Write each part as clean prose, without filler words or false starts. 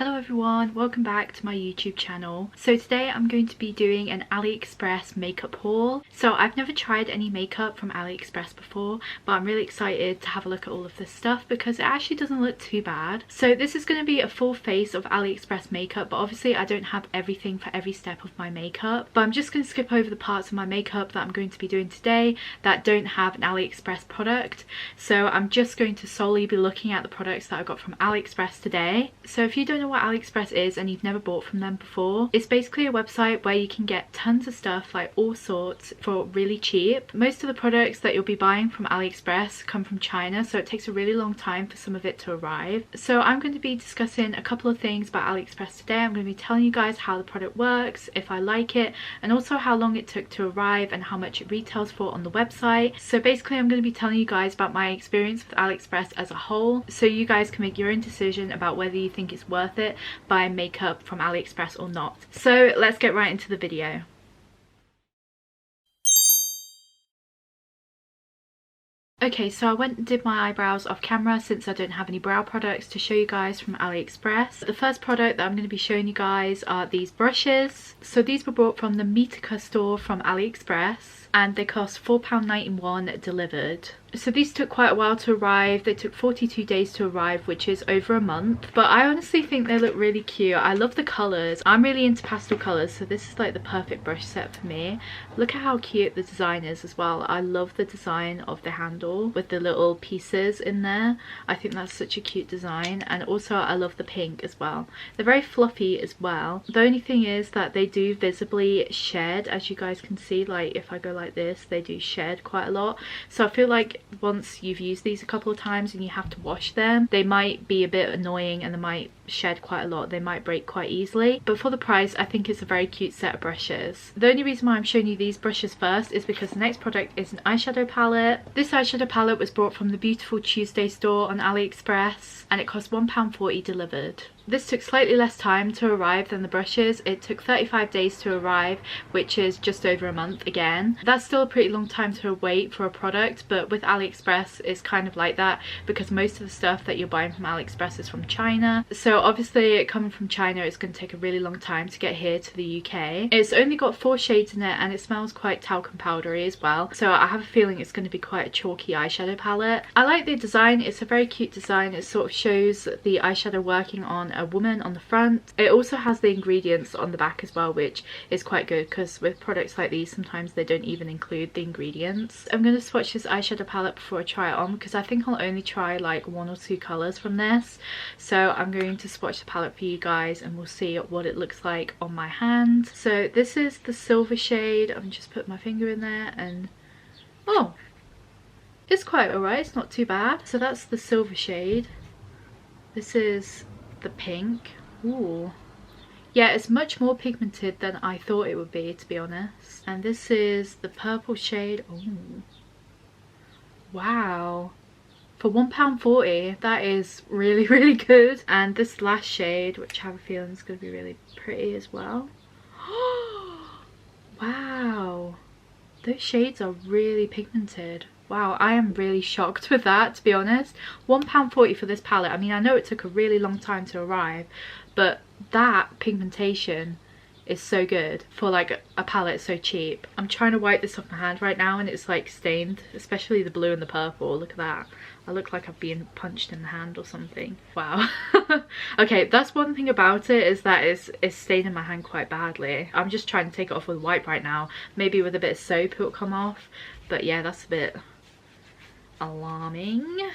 Hello everyone, welcome back to my YouTube channel. So today I'm going to be doing an AliExpress makeup haul. So I've never tried any makeup from AliExpress before, but I'm really excited to have a look at all of this stuff because it actually doesn't look too bad. So this is going to be a full face of AliExpress makeup, but obviously I don't have everything for every step of my makeup. But I'm just going to skip over the parts of my makeup that I'm going to be doing today that don't have an AliExpress product. So I'm just going to solely be looking at the products that I got from AliExpress today. So if you don't know what AliExpress is and you've never bought from them before, it's basically a website where you can get tons of stuff, like all sorts, for really cheap. Most of the products that you'll be buying from AliExpress come from China, so it takes a really long time for some of it to arrive. So I'm going to be discussing a couple of things about AliExpress today. I'm going to be telling you guys how the product works, if I like it, and also how long it took to arrive and how much it retails for on the website. So basically I'm going to be telling you guys about my experience with AliExpress as a whole, so you guys can make your own decision about whether you think it's worth it buying makeup from AliExpress or not. So let's get right into the video. Okay, so I went and did my eyebrows off camera since I don't have any brow products to show you guys from AliExpress. The first product that I'm going to be showing you guys are these brushes. So these were bought from the Meetica store from AliExpress and they cost £4.91 delivered. So these took quite a while to arrive. They took 42 days to arrive, which is over a month. But I honestly think they look really cute. I love the colours. I'm really into pastel colours, so this is like the perfect brush set for me. Look at how cute the design is as well. I love the design of the handle with the little pieces in there. I think that's such a cute design. And also I love the pink as well. They're very fluffy as well. The only thing is that they do visibly shed, as you guys can see. Like if I go like this, they do shed quite a lot. So I feel like once you've used these a couple of times and you have to wash them, they might be a bit annoying and they might shed quite a lot. They might break quite easily, but for the price I think it's a very cute set of brushes. The only reason why I'm showing you these brushes first is because the next product is an eyeshadow palette. This eyeshadow palette was bought from the Beautiful Tuesday store on AliExpress and it cost £1.40 delivered. This took slightly less time to arrive than the brushes. It took 35 days to arrive, which is just over a month again. That's still a pretty long time to wait for a product, but with AliExpress it's kind of like that because most of the stuff that you're buying from AliExpress is from China. So obviously coming from China it's going to take a really long time to get here to the UK. It's only got 4 shades in it and it smells quite talcum powdery as well. So I have a feeling it's going to be quite a chalky eyeshadow palette. I like the design. It's a very cute design. It sort of shows the eyeshadow working on a woman on the front. It also has the ingredients on the back as well, which is quite good because with products like these sometimes they don't even include the ingredients. I'm going to swatch this eyeshadow palette before I try it on because I think I'll only try like 1 or 2 colours from this. So I'm going to swatch the palette for you guys and we'll see what it looks like on my hand. So this is the silver shade. I'm just put my finger in there and oh, it's quite alright. It's not too bad. So that's the silver shade. This is the pink. Ooh, yeah, it's much more pigmented than I thought it would be, to be honest. And this is the purple shade. Ooh, wow, for £1.40 that is really good. And this last shade, which I have a feeling is going to be really pretty as well. Wow, those shades are really pigmented. Wow, I am really shocked with that, to be honest. £1.40 for this palette. I mean, I know it took a really long time to arrive, but that pigmentation is so good for like a palette so cheap. I'm trying to wipe this off my hand right now and it's like stained, especially the blue and the purple. Look at that. I look like I've been punched in the hand or something. Wow. Okay, that's one thing about it, is that it's staining my hand quite badly. I'm just trying to take it off with a wipe right now. Maybe with a bit of soap it will come off. But yeah, that's a bit alarming,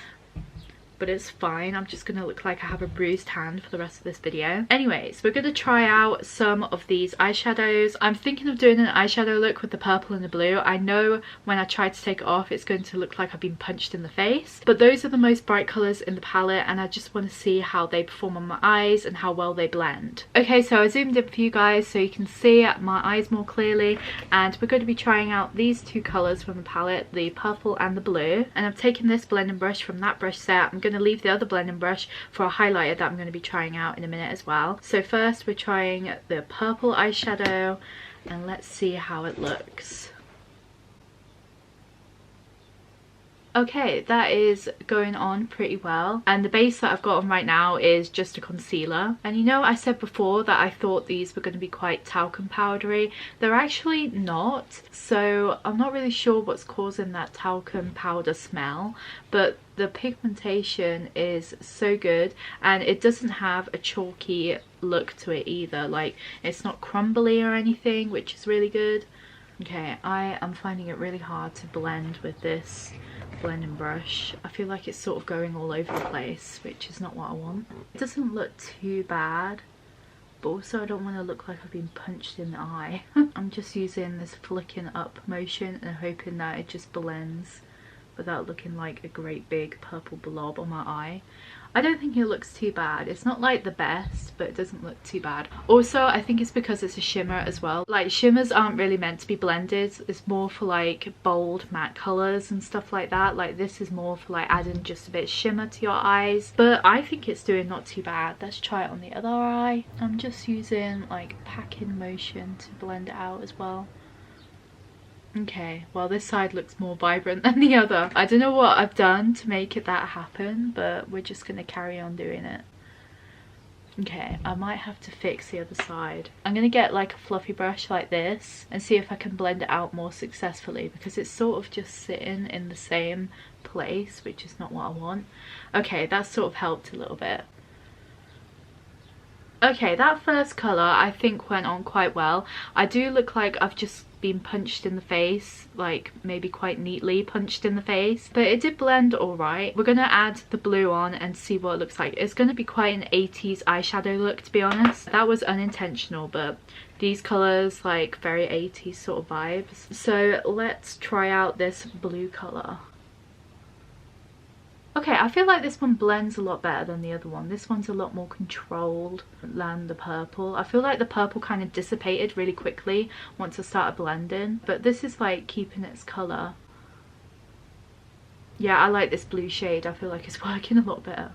but it's fine. I'm just gonna look like I have a bruised hand for the rest of this video. Anyways, we're gonna try out some of these eyeshadows. I'm thinking of doing an eyeshadow look with the purple and the blue. I know when I try to take it off it's going to look like I've been punched in the face, but those are the most bright colours in the palette and I just want to see how they perform on my eyes and how well they blend. Okay, so I zoomed in for you guys so you can see my eyes more clearly, and we're going to be trying out these 2 colours from the palette, the purple and the blue. And I've taken this blending brush from that brush set. I'm going to leave the other blending brush for a highlighter that I'm going to be trying out in a minute as well. So first we're trying the purple eyeshadow and let's see how it looks. Okay, that is going on pretty well, and the base that I've got on right now is just a concealer. And you know, I said before that I thought these were going to be quite talcum powdery. They're actually not, so I'm not really sure what's causing that talcum powder smell, but the pigmentation is so good, and it doesn't have a chalky look to it either. Like, it's not crumbly or anything, which is really good. Okay, I am finding it really hard to blend with this blending brush. I feel like it's sort of going all over the place, which is not what I want. It doesn't look too bad, but also I don't want to look like I've been punched in the eye. I'm just using this flicking up motion and hoping that it just blends without looking like a great big purple blob on my eye. I don't think it looks too bad. It's not like the best, but it doesn't look too bad. Also, I think it's because it's a shimmer as well. Like, shimmers aren't really meant to be blended. It's more for like bold matte colors and stuff like that. Like, this is more for like adding just a bit of shimmer to your eyes. But I think it's doing not too bad. Let's try it on the other eye. I'm just using like packing motion to blend it out as well. Okay, well, this side looks more vibrant than the other. I don't know what I've done to make it that happen, but we're just going to carry on doing it. Okay, I might have to fix the other side. I'm going to get like a fluffy brush like this and see if I can blend it out more successfully, because it's sort of just sitting in the same place, which is not what I want. Okay, that sort of helped a little bit. Okay, that first colour I think went on quite well. I do look like I've just been punched in the face, like maybe quite neatly punched in the face, but it did blend alright. We're going to add the blue on and see what it looks like. It's going to be quite an 80s eyeshadow look, to be honest. That was unintentional, but these colours, like, very 80s sort of vibes. So let's try out this blue colour. Okay, I feel like this one blends a lot better than the other one. This one's a lot more controlled than the purple. I feel like the purple kind of dissipated really quickly once I started blending, but this is like keeping its colour. Yeah, I like this blue shade. I feel like it's working a lot better.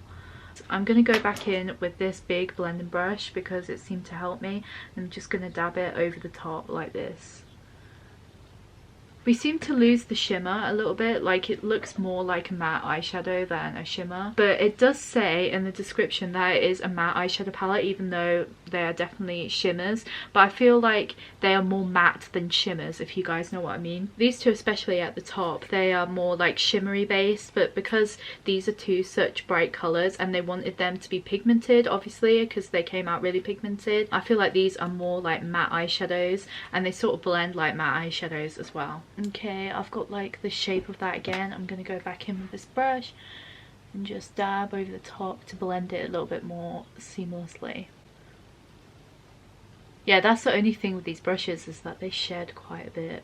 So I'm going to go back in with this big blending brush because it seemed to help me. I'm just going to dab it over the top like this. We seem to lose the shimmer a little bit, like it looks more like a matte eyeshadow than a shimmer. But it does say in the description that it is a matte eyeshadow palette, even though they are definitely shimmers. But I feel like they are more matte than shimmers, if you guys know what I mean. These two, especially at the top, they are more like shimmery based, but because these are two such bright colours and they wanted them to be pigmented, obviously, because they came out really pigmented, I feel like these are more like matte eyeshadows, and they sort of blend like matte eyeshadows as well. Okay, I've got like the shape of that again. I'm going to go back in with this brush and just dab over the top to blend it a little bit more seamlessly. Yeah, that's the only thing with these brushes, is that they shed quite a bit.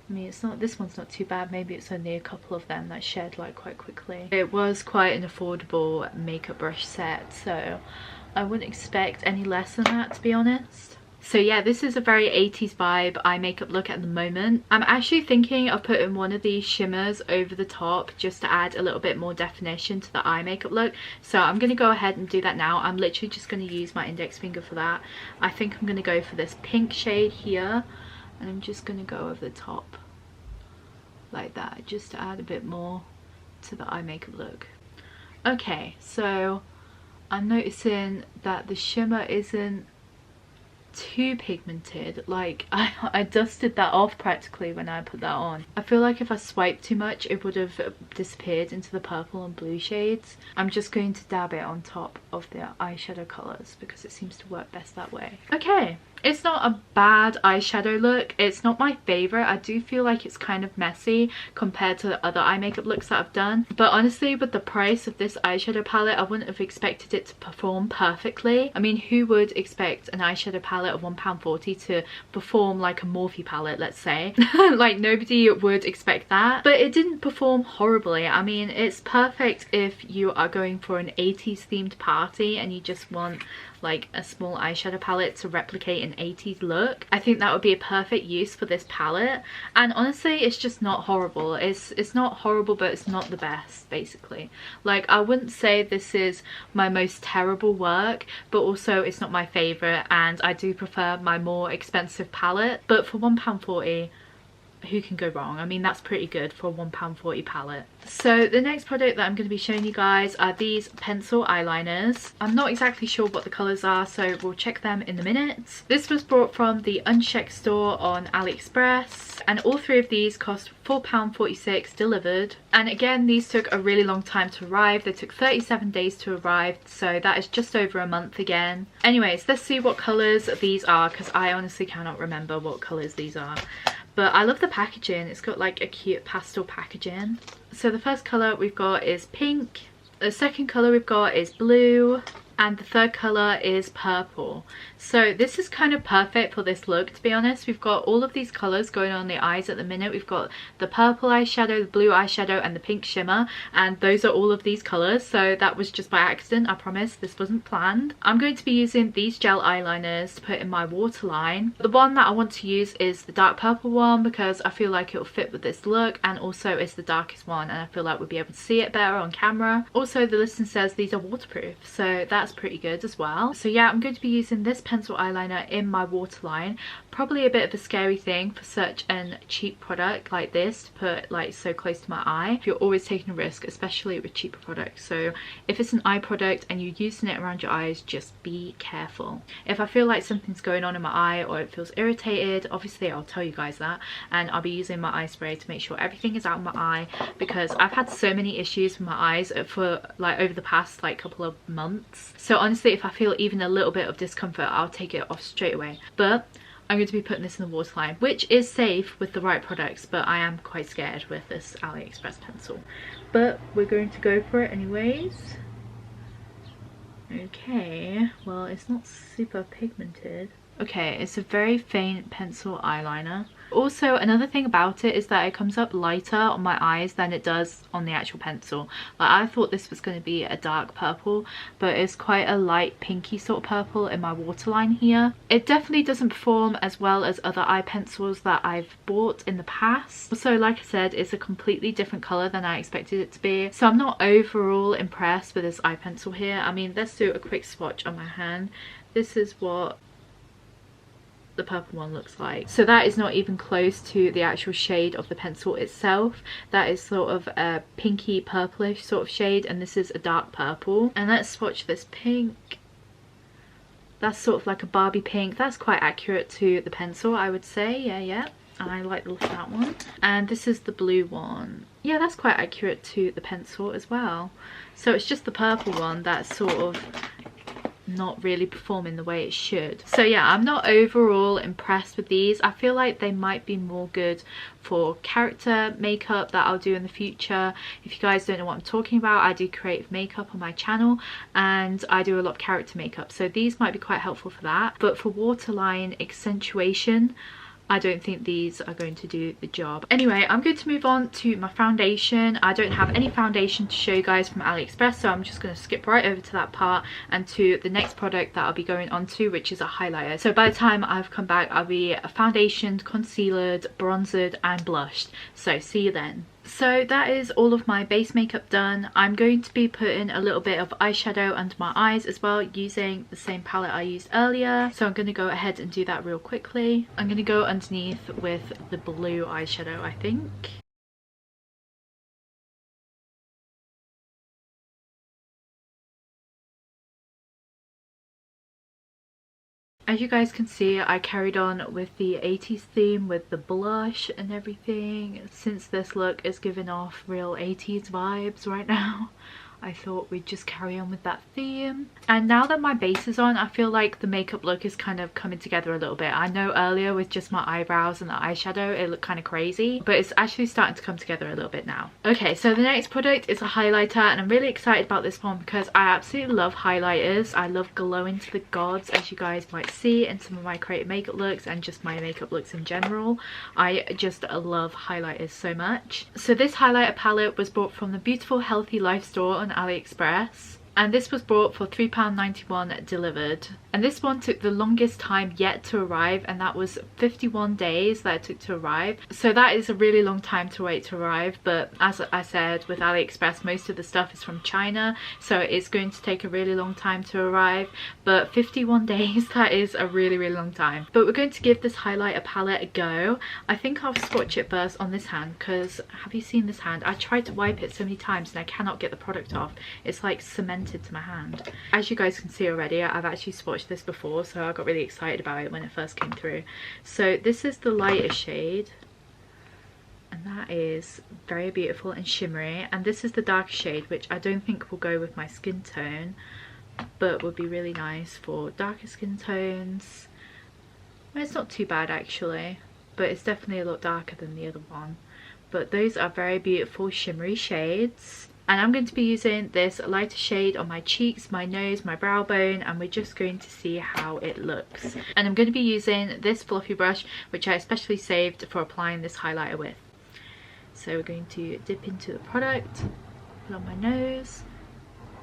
I mean, it's not, this one's not too bad. Maybe it's only a couple of them that shed like quite quickly. It was quite an affordable makeup brush set, so I wouldn't expect any less than that, to be honest. So yeah, this is a very 80s vibe eye makeup look at the moment. I'm actually thinking of putting one of these shimmers over the top just to add a little bit more definition to the eye makeup look. So I'm going to go ahead and do that now. I'm literally just going to use my index finger for that. I think I'm going to go for this pink shade here, and I'm just going to go over the top like that, just to add a bit more to the eye makeup look. Okay, so I'm noticing that the shimmer isn't too pigmented. Like, I dusted that off practically when I put that on. I feel like if I swiped too much it would have disappeared into the purple and blue shades. I'm just going to dab it on top of the eyeshadow colours because it seems to work best that way. Okay, it's not a bad eyeshadow look. It's not my favourite. I do feel like it's kind of messy compared to the other eye makeup looks that I've done. But honestly, with the price of this eyeshadow palette, I wouldn't have expected it to perform perfectly. I mean, who would expect an eyeshadow palette of £1.40 to perform like a Morphe palette, let's say? Like, nobody would expect that. But it didn't perform horribly. I mean, it's perfect if you are going for an 80s themed party and you just want like a small eyeshadow palette to replicate an 80s look. I think that would be a perfect use for this palette. And honestly, it's just not horrible. It's not horrible, but it's not the best, basically. Like, I wouldn't say this is my most terrible work, but also it's not my favourite, and I do prefer my more expensive palette. But for £1.40, who can go wrong? I mean, that's pretty good for a £1.40 palette. So the next product that I'm going to be showing you guys are these pencil eyeliners. I'm not exactly sure what the colours are, so we'll check them in a minute. This was brought from the Unchecked store on AliExpress, and all three of these cost £4.46 delivered. And again, these took a really long time to arrive. They took 37 days to arrive, so that is just over a month again. Anyways, let's see what colours these are, because I honestly cannot remember what colours these are. But I love the packaging. It's got like a cute pastel packaging. So the first colour we've got is pink. The second colour we've got is blue. And the third colour is purple. So this is kind of perfect for this look, to be honest. We've got all of these colours going on the eyes at the minute. We've got the purple eyeshadow, the blue eyeshadow and the pink shimmer, and those are all of these colours. So that was just by accident, I promise. This wasn't planned. I'm going to be using these gel eyeliners to put in my waterline. The one that I want to use is the dark purple one because I feel like it will fit with this look, and also it's the darkest one and I feel like we'll be able to see it better on camera. Also, the listing says these are waterproof, so that's pretty good as well. So yeah, I'm going to be using this pencil eyeliner in my waterline. Probably a bit of a scary thing for such a cheap product like this to put like so close to my eye. You're always taking a risk, especially with cheaper products. So if it's an eye product and you're using it around your eyes, just be careful. If I feel like something's going on in my eye or it feels irritated, obviously I'll tell you guys that, and I'll be using my eye spray to make sure everything is out of my eye, because I've had so many issues with my eyes for like over the past like couple of months. So honestly, if I feel even a little bit of discomfort, I'll take it off straight away. But I'm going to be putting this in the waterline, which is safe with the right products, but I am quite scared with this AliExpress pencil. But we're going to go for it anyways. Okay, well, it's not super pigmented. Okay, it's a very faint pencil eyeliner. Also, another thing about it is that it comes up lighter on my eyes than it does on the actual pencil. Like, I thought this was going to be a dark purple, but it's quite a light pinky sort of purple in my waterline here. It definitely doesn't perform as well as other eye pencils that I've bought in the past. Also, like I said, it's a completely different colour than I expected it to be. So I'm not overall impressed with this eye pencil here. I mean, let's do a quick swatch on my hand. This is what the purple one looks like. So that is not even close to the actual shade of the pencil itself. That is sort of a pinky purplish sort of shade, and this is a dark purple. And let's swatch this pink. That's sort of like a Barbie pink. That's quite accurate to the pencil, I would say. Yeah, I like the look of that one. And this is the blue one. Yeah, that's quite accurate to the pencil as well. So it's just the purple one that's sort of not really performing the way it should. So yeah, I'm not overall impressed with these. I feel like they might be more good for character makeup that I'll do in the future. If you guys don't know what I'm talking about, I do creative makeup on my channel and I do a lot of character makeup, so these might be quite helpful for that. But for waterline accentuation, I don't think these are going to do the job. Anyway, I'm going to move on to my foundation. I don't have any foundation to show you guys from AliExpress, so I'm just going to skip right over to that part and to the next product that I'll be going on to, which is a highlighter. So by the time I've come back, I'll be foundationed, concealered, bronzered and blushed. So see you then. So that is all of my base makeup done. I'm going to be putting a little bit of eyeshadow under my eyes as well, using the same palette I used earlier. So I'm going to go ahead and do that real quickly. I'm going to go underneath with the blue eyeshadow, I think. As you guys can see, I carried on with the 80s theme with the blush and everything. Since this look is giving off real 80s vibes right now, I thought we'd just carry on with that theme. And now that my base is on, I feel like the makeup look is kind of coming together a little bit. I know earlier with just my eyebrows and the eyeshadow it looked kind of crazy, but it's actually starting to come together a little bit now. Okay, so the next product is a highlighter, and I'm really excited about this one because I absolutely love highlighters. I love glowing to the gods, as you guys might see in some of my creative makeup looks and just my makeup looks in general. I just love highlighters so much. So this highlighter palette was bought from the Beautiful Healthy Life store on AliExpress. and this was bought for £3.91 delivered. And this one took the longest time yet to arrive, and that was 51 days that it took to arrive. So that is a really long time to wait to arrive, but as I said, with AliExpress most of the stuff is from China, so it's going to take a really long time to arrive. But 51 days, that is a really long time. But we're going to give this highlighter palette a go. I think I'll swatch it first on this hand, because have you seen this hand? I tried to wipe it so many times and I cannot get the product off. It's like cemented to my hand. As you guys can see already, I've actually swatched this before, so I got really excited about it when it first came through. So this is the lighter shade, and that is very beautiful and shimmery. And this is the darker shade, which I don't think will go with my skin tone, but would be really nice for darker skin tones. Well, it's not too bad actually, but it's definitely a lot darker than the other one. But those are very beautiful shimmery shades. And I'm going to be using this lighter shade on my cheeks, my nose, my brow bone, and we're just going to see how it looks. And I'm going to be using this fluffy brush, which I especially saved for applying this highlighter with. So we're going to dip into the product, put on my nose.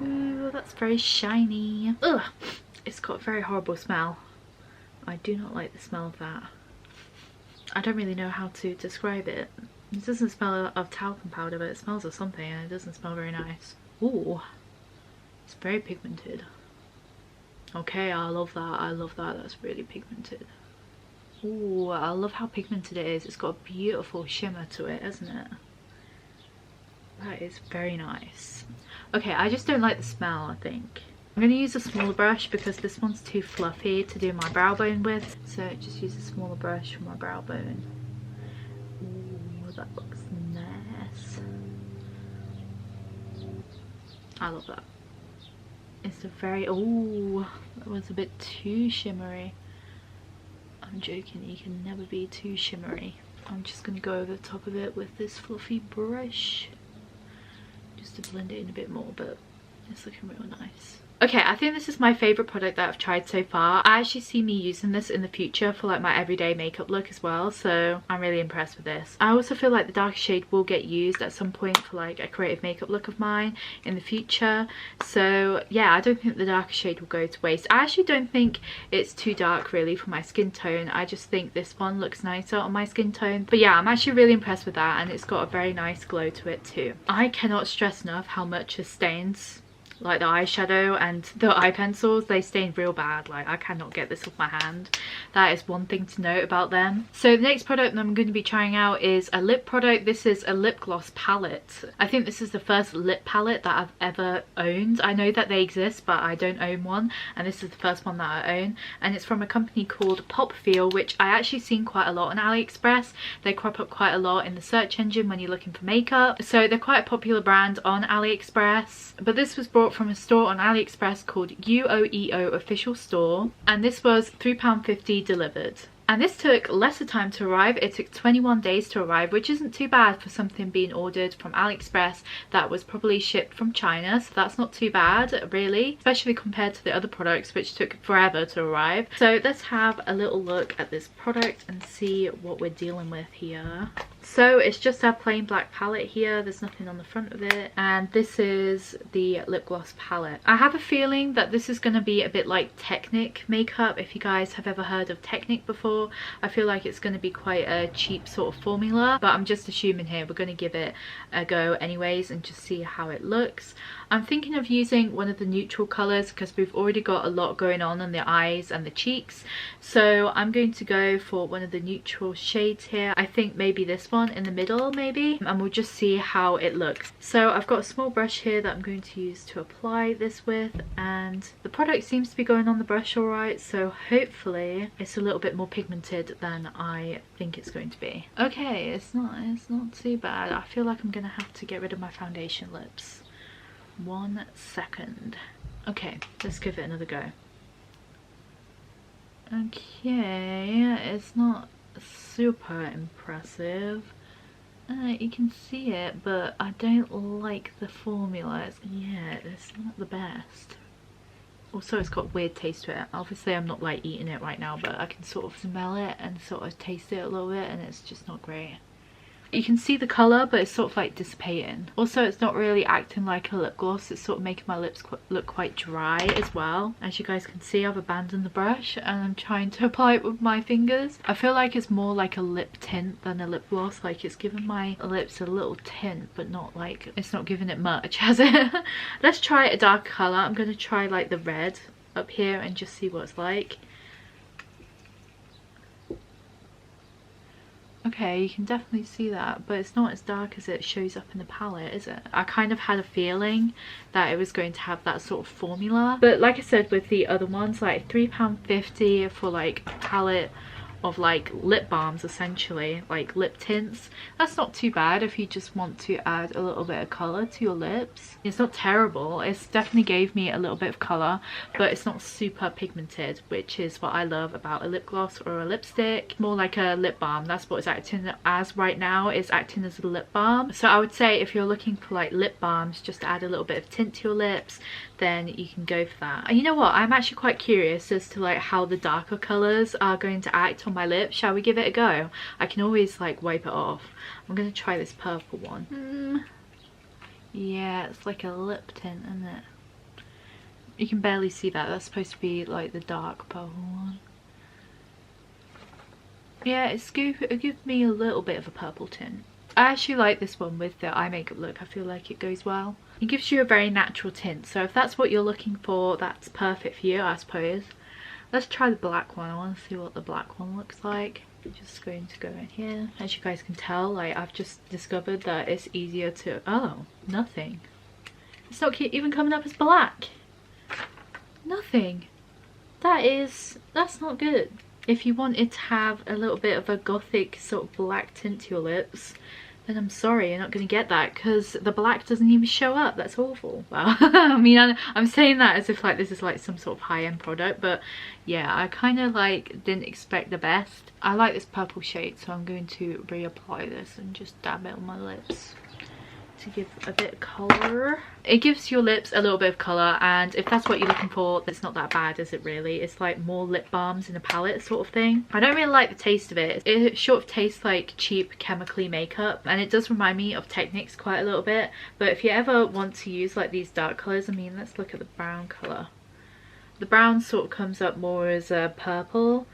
Ooh, that's very shiny. Ugh, it's got a very horrible smell. I do not like the smell of that. I don't really know how to describe it. It doesn't smell of talcum powder, but it smells of something, and it doesn't smell very nice. Ooh, it's very pigmented. Okay, I love that. I love that. That's really pigmented. Ooh, I love how pigmented it is. It's got a beautiful shimmer to it, hasn't it? That is very nice. Okay, I just don't like the smell, I think. I'm going to use a smaller brush because this one's too fluffy to do my brow bone with. So just use a smaller brush for my brow bone. Ooh, that looks nice. I love that. It's a very... ooh, that was a bit too shimmery. I'm joking, you can never be too shimmery. I'm just going to go over the top of it with this fluffy brush, just to blend it in a bit more, but it's looking real nice. Okay, I think this is my favourite product that I've tried so far. I actually see me using this in the future for like my everyday makeup look as well, so I'm really impressed with this. I also feel like the dark shade will get used at some point for like a creative makeup look of mine in the future. So yeah, I don't think the darker shade will go to waste. I actually don't think it's too dark really for my skin tone. I just think this one looks nicer on my skin tone. But yeah, I'm actually really impressed with that, and it's got a very nice glow to it too. I cannot stress enough how much it stains. Like the eyeshadow and the eye pencils, they stain real bad. Like, I cannot get this off my hand. That is one thing to note about them. So the next product that I'm going to be trying out is a lip product. This is a lip gloss palette. I think this is the first lip palette that I've ever owned. I know that they exist, but I don't own one, and this is the first one that I own, and it's from a company called Pop Feel, which I actually seen quite a lot on AliExpress. They crop up quite a lot in the search engine when you're looking for makeup, so they're quite a popular brand on AliExpress. But this was brought from a store on AliExpress called UOEO Official Store, and this was £3.50 delivered. And this took lesser time to arrive. It took 21 days to arrive, which isn't too bad for something being ordered from AliExpress that was probably shipped from China. So that's not too bad, really, especially compared to the other products which took forever to arrive. So let's have a little look at this product and see what we're dealing with here. So it's just a plain black palette here. There's nothing on the front of it. And this is the lip gloss palette. I have a feeling that this is going to be a bit like Technic makeup. If you guys have ever heard of Technic before, I feel like it's going to be quite a cheap sort of formula, but I'm just assuming here we're going to give it a go anyways and just see how it looks. I'm thinking of using one of the neutral colours because we've already got a lot going on the eyes and the cheeks, so I'm going to go for one of the neutral shades here. I think maybe this one in the middle maybe, and we'll just see how it looks. So I've got a small brush here that I'm going to use to apply this with, and the product seems to be going on the brush alright, so hopefully it's a little bit more pigmented than I think it's going to be. Okay, it's not too bad. I feel like I'm gonna have to get rid of my foundation lips. 1 second. Okay, let's give it another go. Okay, it's not super impressive. You can see it, but I don't like the formula. It's not the best. Also, it's got a weird taste to it. Obviously, I'm not like eating it right now, but I can sort of smell it and sort of taste it a little bit, and it's just not great. You can see the colour, but it's sort of like dissipating. Also, it's not really acting like a lip gloss. It's sort of making my lips look quite dry as well. As you guys can see, I've abandoned the brush and I'm trying to apply it with my fingers. I feel like it's more like a lip tint than a lip gloss. Like, it's giving my lips a little tint, but not like, it's not giving it much, has it? Let's try a darker colour. I'm going to try like the red up here and just see what it's like. Okay, you can definitely see that, but it's not as dark as it shows up in the palette, is it? I kind of had a feeling that it was going to have that sort of formula. But like I said with the other ones, like £3.50 for like a palette of like lip balms, essentially, like lip tints. That's not too bad if you just want to add a little bit of colour to your lips. It's not terrible. It's definitely gave me a little bit of colour, but it's not super pigmented, which is what I love about a lip gloss or a lipstick. More like a lip balm. That's what it's acting as right now. It's acting as a lip balm. So I would say if you're looking for like lip balms just to add a little bit of tint to your lips, then you can go for that. And you know what, I'm actually quite curious as to like how the darker colours are going to act on my lips. Shall we give it a go? I can always like wipe it off. I'm gonna try this purple one. Yeah, it's like a lip tint, isn't it? You can barely see that. That's supposed to be like the dark purple one. Yeah, it gives me a little bit of a purple tint. I actually like this one with the eye makeup look. I feel like it goes well. It gives you a very natural tint, so if that's what you're looking for, that's perfect for you, I suppose. Let's try the black one. I want to see what the black one looks like. I'm just going to go in here. As you guys can tell, like, I've just discovered that it's easier to... Oh, nothing. It's not even coming up as black. Nothing. That's not good. If you wanted to have a little bit of a gothic sort of black tint to your lips, then I'm sorry, you're not going to get that, because the black doesn't even show up. That's awful. Well, I mean, I'm saying that as if like this is like some sort of high-end product, but yeah, I kind of like didn't expect the best. I like this purple shade, so I'm going to reapply this and just dab it on my lips to give a bit of colour. It gives your lips a little bit of colour, and if that's what you're looking for, it's not that bad, is it really? It's like more lip balms in a palette sort of thing. I don't really like the taste of it. It sort of tastes like cheap chemically makeup, and it does remind me of Technics quite a little bit. But if you ever want to use like these dark colours, I mean, let's look at the brown colour. The brown sort of comes up more as a purple.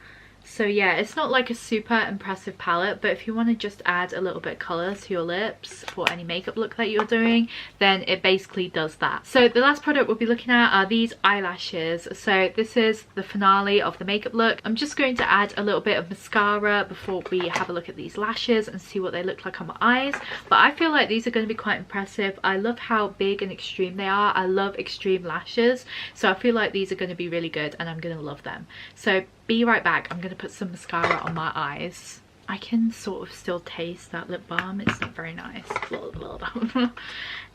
So yeah, it's not like a super impressive palette, but if you want to just add a little bit of colour to your lips for any makeup look that you're doing, then it basically does that. So the last product we'll be looking at are these eyelashes. So this is the finale of the makeup look. I'm just going to add a little bit of mascara before we have a look at these lashes and see what they look like on my eyes. But I feel like these are going to be quite impressive. I love how big and extreme they are. I love extreme lashes, so I feel like these are going to be really good and I'm going to love them. So be right back. I'm going to put some mascara on my eyes. I can sort of still taste that lip balm. It's not very nice.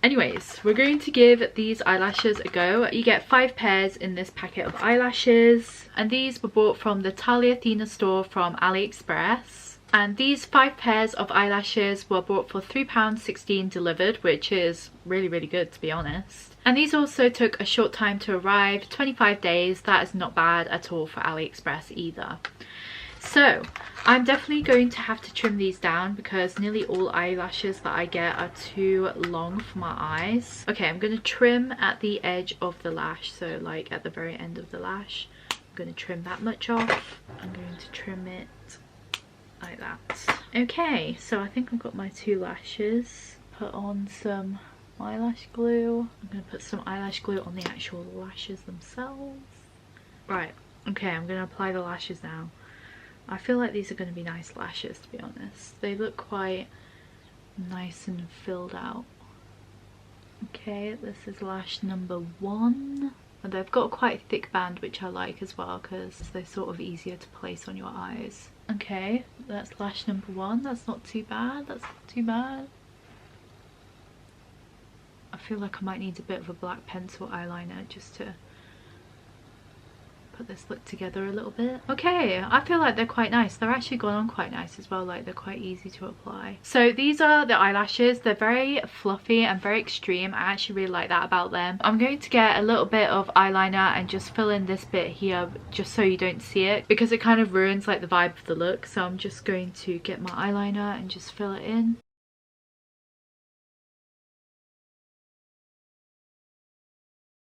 Anyways, we're going to give these eyelashes a go. You get 5 pairs in this packet of eyelashes, and these were bought from the Talia Athena store from AliExpress. And these 5 pairs of eyelashes were bought for £3.16 delivered, which is really, really good, to be honest. And these also took a short time to arrive, 25 days. That is not bad at all for AliExpress either. So I'm definitely going to have to trim these down because nearly all eyelashes that I get are too long for my eyes. Okay, I'm going to trim at the edge of the lash, so like at the very end of the lash. I'm going to trim that much off. I'm going to trim it like that. Okay, so I think I've got my 2 lashes. Put on some eyelash glue. I'm going to put some eyelash glue on the actual lashes themselves. Right, okay, I'm going to apply the lashes now. I feel like these are going to be nice lashes, to be honest. They look quite nice and filled out. Okay, this is lash number 1. And they've got quite a thick band, which I like as well because they're sort of easier to place on your eyes. Okay, that's lash number 1. That's not too bad. That's not too bad. I feel like I might need a bit of a black pencil eyeliner just to put this look together a little bit. Okay, I feel like they're quite nice. They're actually gone on quite nice as well. Like, they're quite easy to apply. So these are the eyelashes. They're very fluffy and very extreme. I actually really like that about them. I'm going to get a little bit of eyeliner and just fill in this bit here just so you don't see it, because it kind of ruins like the vibe of the look. So I'm just going to get my eyeliner and just fill it in.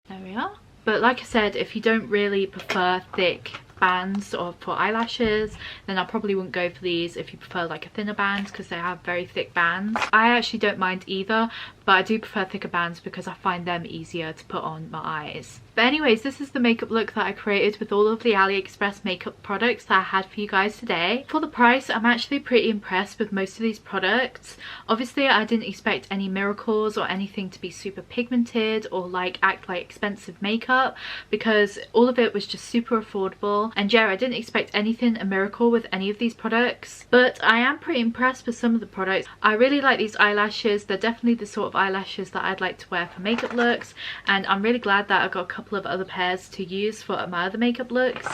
There we are. But like I said, if you don't really prefer thick bands or for eyelashes, then I probably wouldn't go for these if you prefer like a thinner band, because they have very thick bands. I actually don't mind either, but I do prefer thicker bands because I find them easier to put on my eyes. But anyways, this is the makeup look that I created with all of the AliExpress makeup products that I had for you guys today. For the price, I'm actually pretty impressed with most of these products. Obviously, I didn't expect any miracles or anything to be super pigmented or like act like expensive makeup, because all of it was just super affordable. And yeah, I didn't expect anything a miracle with any of these products, but I am pretty impressed with some of the products. I really like these eyelashes. They're definitely the sort of eyelashes that I'd like to wear for makeup looks, and I'm really glad that I got a couple of other pairs to use for my other makeup looks.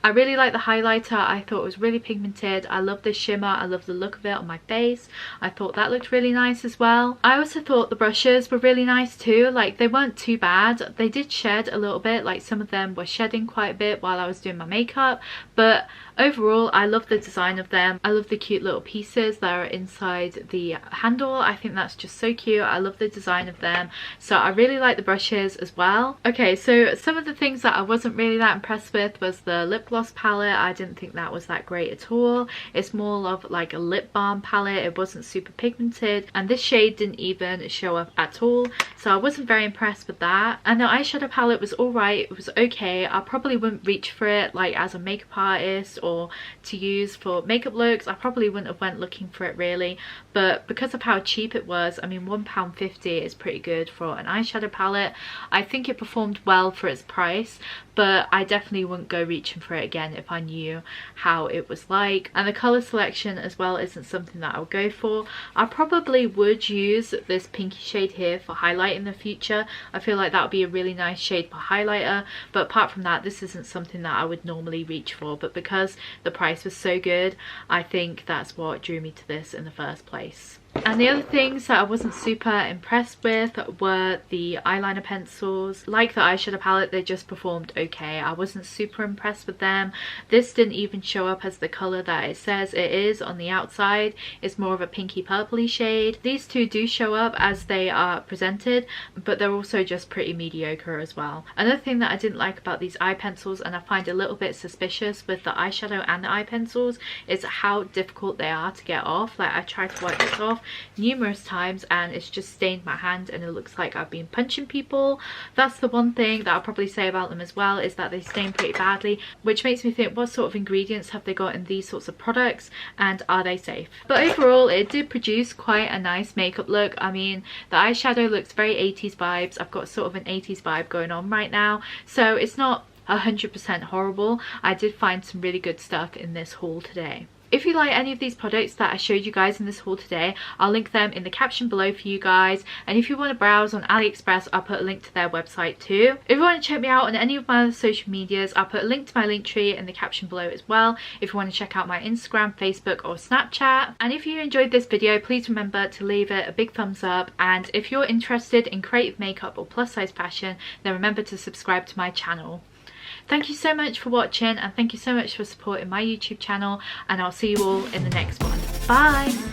I really like the highlighter. I thought it was really pigmented. I love the shimmer. I love the look of it on my face. I thought that looked really nice as well. I also thought the brushes were really nice too. Like, they weren't too bad. They did shed a little bit, like some of them were shedding quite a bit while I was doing my makeup, but overall I love the design of them. I love the cute little pieces that are inside the handle. I think that's just so cute. I love the design of them, so I really like the brushes as well. Okay, so some of the things that I wasn't really that impressed with was the lip gloss palette. I didn't think that was that great at all. It's more of like a lip balm palette. It wasn't super pigmented, and this shade didn't even show up at all, so I wasn't very impressed with that. And the eyeshadow palette was alright. It was okay. I probably wouldn't reach for it like as a makeup artist or to use for makeup looks. I probably wouldn't have went looking for it really, but because of how cheap it was, I mean £1.50 is pretty good for an eyeshadow palette. I think it performed well for its price, but I definitely wouldn't go reaching for it again if I knew how it was like. And the colour selection as well isn't something that I would go for. I probably would use this pinky shade here for highlight in the future. I feel like that would be a really nice shade for highlighter, but apart from that, this isn't something that I would normally reach for. But because the price was so good, I think that's what drew me to this in the first place. And the other things that I wasn't super impressed with were the eyeliner pencils. Like the eyeshadow palette, they just performed okay. I wasn't super impressed with them. This didn't even show up as the colour that it says it is on the outside. It's more of a pinky purpley shade. These two do show up as they are presented, but they're also just pretty mediocre as well. Another thing that I didn't like about these eye pencils, and I find a little bit suspicious with the eyeshadow and the eye pencils, is how difficult they are to get off. Like, I tried to wipe this off numerous times and it's just stained my hand and it looks like I've been punching people. That's the one thing that I'll probably say about them as well, is that they stain pretty badly, which makes me think, what sort of ingredients have they got in these sorts of products and are they safe? But overall, it did produce quite a nice makeup look. I mean, the eyeshadow looks very 80s vibes. I've got sort of an 80s vibe going on right now, so it's not 100% horrible. I did find some really good stuff in this haul today. If you like any of these products that I showed you guys in this haul today, I'll link them in the caption below for you guys. And if you want to browse on AliExpress, I'll put a link to their website too. If you want to check me out on any of my other social medias, I'll put a link to my link tree in the caption below as well, if you want to check out my Instagram, Facebook or Snapchat. And if you enjoyed this video, please remember to leave it a big thumbs up. And if you're interested in creative makeup or plus size fashion, then remember to subscribe to my channel. Thank you so much for watching, and thank you so much for supporting my YouTube channel, and I'll see you all in the next one. Bye!